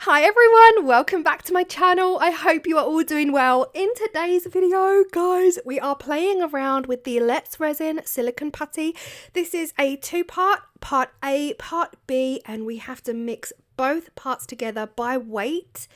Hi everyone, welcome back to my channel. I hope you are all doing well. In today's video, guys, we are playing around with the Let's Resin silicone putty. This is a two-part, part A, part B, and we have to mix both parts together by weight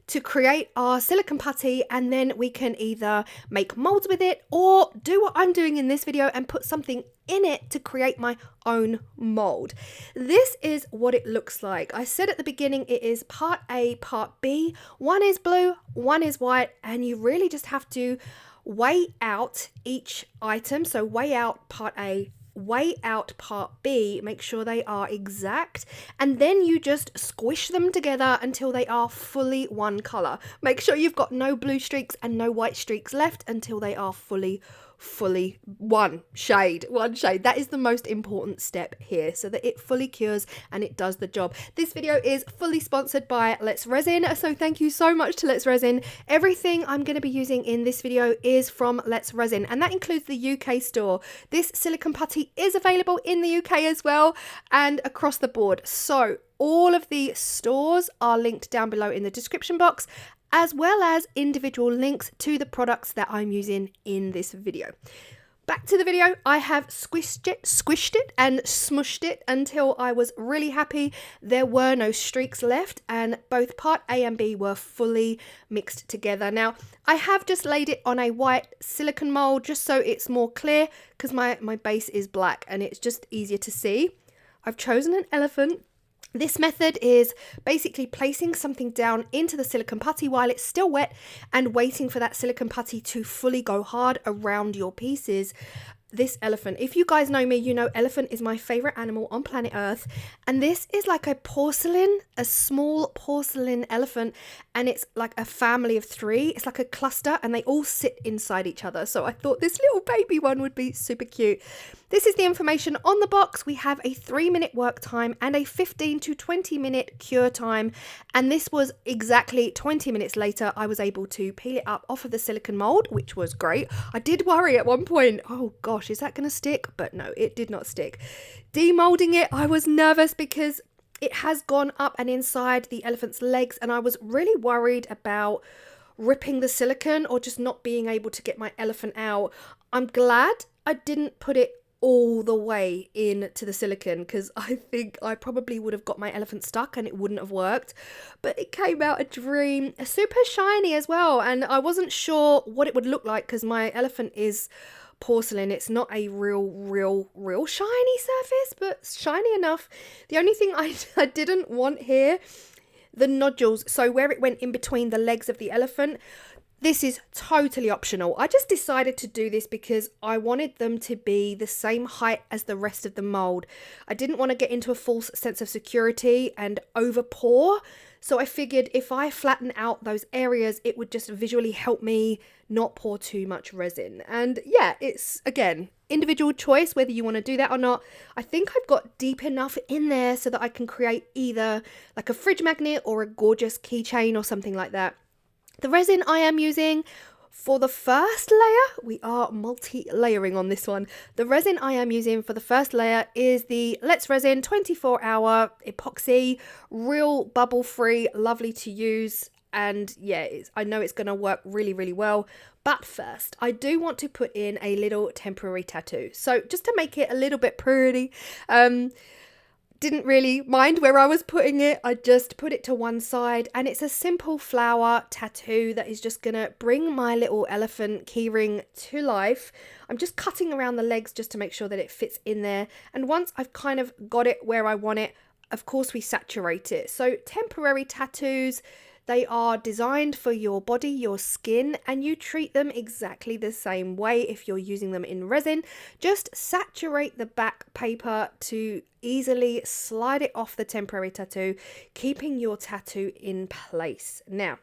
to create our silicone putty, and then we can either make molds with it or do what I'm doing in this video and put something in it to create my own mold. This is what it looks like. I said at the beginning it is part A, part B. One is blue, one is white, and you really just have to weigh out each item. So weigh out part A, weigh out part B, make sure they are exact, and then you just squish them together until they are fully one color. Make sure you've got no blue streaks and no white streaks left until they are fully one shade. That is the most important step here, so that it fully cures and it does the job. This video is fully sponsored by Let's Resin, so thank you so much to Let's Resin. Everything I'm going to be using in this video is from Let's Resin, and that includes the UK store. This silicone putty is available in the UK as well and across the board, so all of the stores are linked down below in the description box, as well as individual links to the products that I'm using in this video. Back to the video. I have squished it and smushed it until I was really happy there were no streaks left and both part A and B were fully mixed together. Now, I have just laid it on a white silicone mold just so it's more clear, because my base is black and it's just easier to see. I've chosen an elephant. This method is basically placing something down into the silicone putty while it's still wet and waiting for that silicone putty to fully go hard around your pieces. This elephant, if you guys know me, you know elephant is my favorite animal on planet Earth, and this is like a small porcelain elephant, and it's like a family of three. It's like a cluster and they all sit inside each other, so I thought this little baby one would be super cute. This is the information on the box. We have a 3-minute work time and a 15 to 20 minute cure time, and this was exactly 20 minutes later. I was able to peel it up off of the silicone mold, which was great. I did worry at one point, oh gosh, is that going to stick? But no, it did not stick. Demolding it, I was nervous because it has gone up and inside the elephant's legs, and I was really worried about ripping the silicone or just not being able to get my elephant out. I'm glad I didn't put it all the way into the silicone, because I think I probably would have got my elephant stuck and it wouldn't have worked. But it came out a dream, super shiny as well, and I wasn't sure what it would look like because my elephant is porcelain. It's not a real shiny surface, but shiny enough. The only thing I didn't want here, the nodules, so where it went in between the legs of the elephant. This is totally optional. I just decided to do this because I wanted them to be the same height as the rest of the mold. I didn't want to get into a false sense of security and over pour. So I figured if I flatten out those areas, it would just visually help me not pour too much resin. And yeah, it's, again, individual choice whether you want to do that or not. I think I've got deep enough in there so that I can create either like a fridge magnet or a gorgeous keychain or something like that. The resin I am using for the first layer, we are multi-layering on this one. The resin I am using for the first layer is the Let's Resin 24-hour epoxy, real bubble-free, lovely to use. And yeah, I know it's going to work really well. But first, I do want to put in a little temporary tattoo. So just to make it a little bit pretty, didn't really mind where I was putting it. I just put it to one side, and it's a simple flower tattoo that is just gonna bring my little elephant keyring to life. I'm just cutting around the legs just to make sure that it fits in there, and once I've kind of got it where I want it, of course we saturate it. So temporary tattoos, they are designed for your body, your skin, and you treat them exactly the same way if you're using them in resin. Just saturate the back paper to easily slide it off the temporary tattoo, keeping your tattoo in place. Now,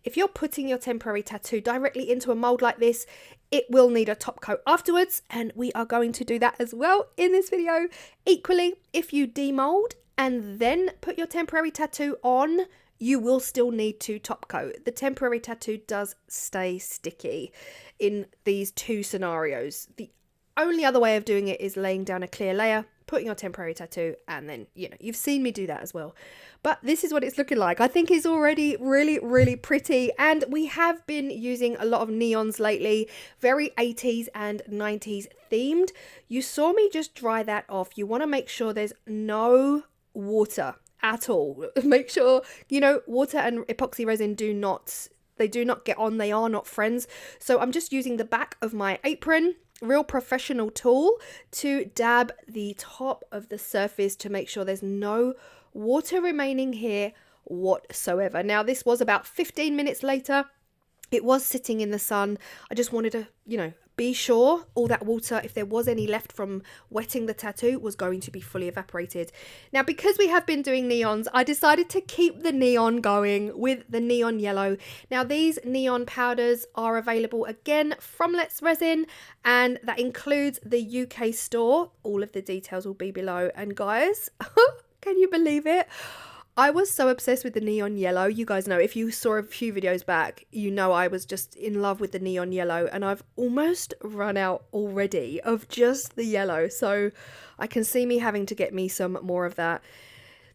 if you're putting your temporary tattoo directly into a mold like this, it will need a top coat afterwards, and we are going to do that as well in this video. Equally, if you demold and then put your temporary tattoo on, you will still need to top coat. The temporary tattoo does stay sticky in these two scenarios. The only other way of doing it is laying down a clear layer, putting your temporary tattoo, and then, you know, you've seen me do that as well. But this is what it's looking like. I think it's already really, really pretty. And we have been using a lot of neons lately, very 80s and 90s themed. You saw me just dry that off. You want to make sure there's no water at all. Make sure, you know, water and epoxy resin do not get on. They are not friends. So I'm just using the back of my apron, real professional tool, to dab the top of the surface to make sure there's no water remaining here whatsoever. Now, this was about 15 minutes later. It was sitting in the sun. I just wanted to, you know, be sure all that water, if there was any left from wetting the tattoo, was going to be fully evaporated. Now, because we have been doing neons, I decided to keep the neon going with the neon yellow. Now, these neon powders are available again from Let's Resin, and that includes the UK store. All of the details will be below. And guys, can you believe it? I was so obsessed with the neon yellow. You guys know, if you saw a few videos back, you know I was just in love with the neon yellow, and I've almost run out already of just the yellow. So I can see me having to get me some more of that.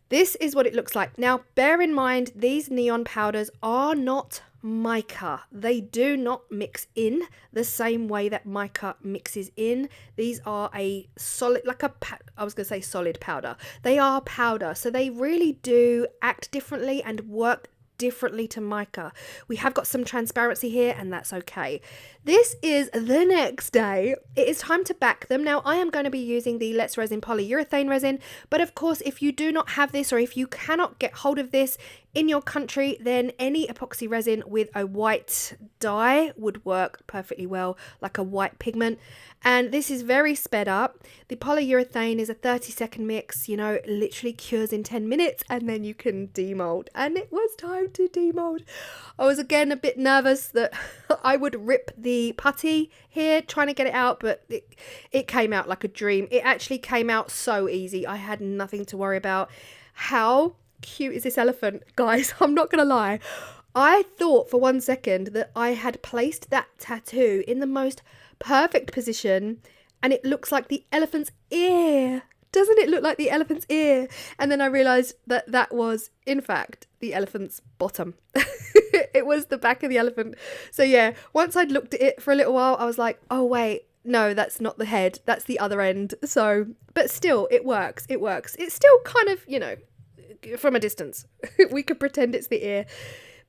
This is what it looks like. Now, bear in mind, these neon powders are not mica. They do not mix in the same way that mica mixes in. These are a solid, I was going to say solid powder. They are powder, so they really do act differently and work differently to mica. We have got some transparency here, and that's okay. This is the next day. It is time to back them. Now, I am going to be using the Let's Resin polyurethane resin, but of course, if you do not have this, or if you cannot get hold of this in your country, then any epoxy resin with a white dye would work perfectly well, like a white pigment. And this is very sped up. The polyurethane is a 30-second mix, you know, literally cures in 10 minutes, and then you can demold. And it was time to demold. I was again a bit nervous that I would rip the putty here trying to get it out, but it came out like a dream. It actually came out so easy. I had nothing to worry about. How cute is this elephant, guys? I'm not gonna lie, I thought for 1 second that I had placed that tattoo in the most perfect position, and it looks like the elephant's ear. Doesn't it look like the elephant's ear? And then I realized that that was in fact the elephant's bottom. It was the back of the elephant. So yeah, once I'd looked at it for a little while, I was like, oh wait, no, that's not the head, that's the other end. So, but still, it works. It's still kind of, you know, from a distance. We could pretend it's the ear.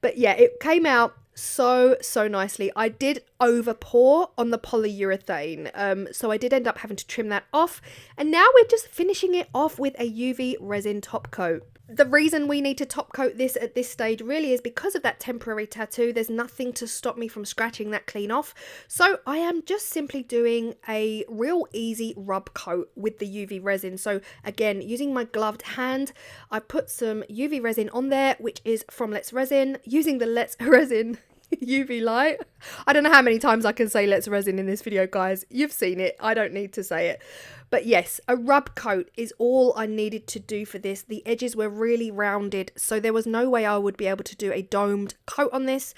But yeah, it came out so nicely. I did over pour on the polyurethane, so I did end up having to trim that off, and now we're just finishing it off with a UV resin top coat. The reason we need to top coat this at this stage really is because of that temporary tattoo. There's nothing to stop me from scratching that clean off, so I am just simply doing a real easy rub coat with the UV resin. So again, using my gloved hand, I put some UV resin on there, which is from Let's Resin, using the Let's Resin UV light. I don't know how many times I can say Let's Resin in this video, guys. You've seen it, I don't need to say it. But yes, a rub coat is all I needed to do for this. The edges were really rounded, so there was no way I would be able to do a domed coat on this.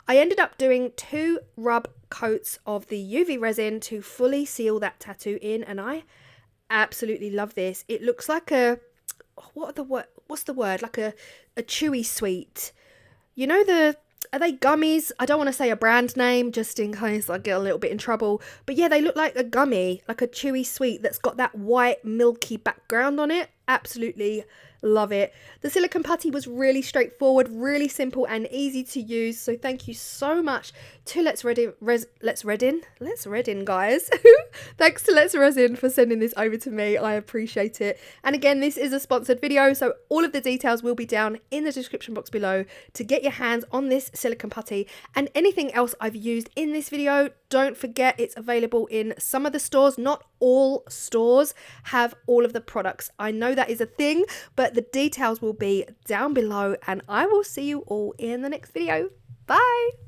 I ended up doing 2 rub coats of the UV resin to fully seal that tattoo in, and I absolutely love this. It looks like a, what's the word? Like a chewy sweet. You know, are they gummies? I don't want to say a brand name just in case I get a little bit in trouble. But yeah, they look like a gummy, like a chewy sweet that's got that white milky background on it. Absolutely love it. The silicone putty was really straightforward, really simple and easy to use. So thank you so much to Let's Resin, guys. Thanks to Let's Resin for sending this over to me. I appreciate it. And again, this is a sponsored video, so all of the details will be down in the description box below to get your hands on this silicone putty and anything else I've used in this video. Don't forget, it's available in some of the stores. Not all stores have all of the products. I know that is a thing, but the details will be down below, and I will see you all in the next video. Bye.